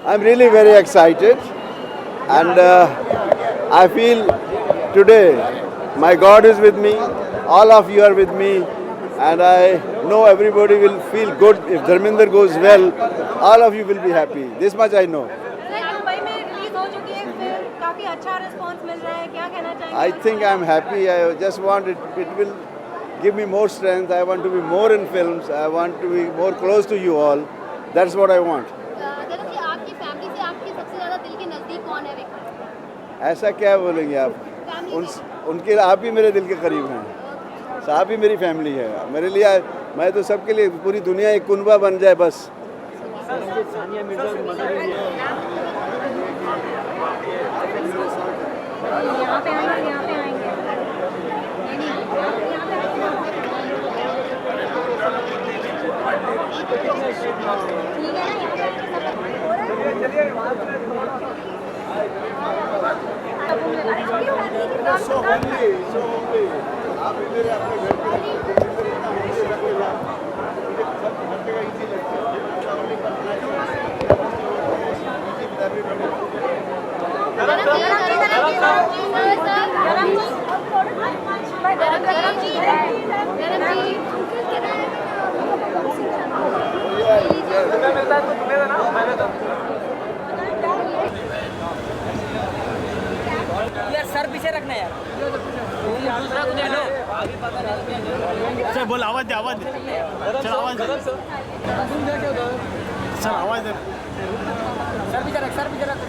I'm really very excited, and I feel today my God is with me, all of you are with me, and I know everybody will feel good if Dharmendra goes well. All of you will be happy. This much I know. Mumbai में release हो चुकी है film, काफी अच्छा response मिल रहा है, क्या कहना चाहेंगे? I think I'm happy. I just want it. It will give me more strength. I want to be more in films. I want to be more close to you all. That's what I want. गलत कि आपकी family से आपके सबसे ज़्यादा दिल के नज़दीक कौन है विक्रम? ऐसा क्या बोलेंगे आप? उनके आप ही मेरे दिल के करीब हैं. आप ही मेरी फैमिली है. मेरे लिए मैं तो सबके लिए पूरी दुनिया एक कुनबा बन जाए बस. यहाँ पे आएंगे, यहाँ पे आएंगे। So homely. आप मेरे अपने घर यार सर पीछे रखना यार। चल बोल, आवाज दे, आवाज दे, चल आवाज दे, चल आवाज दे। सर पीछे रख, सर पीछे रख।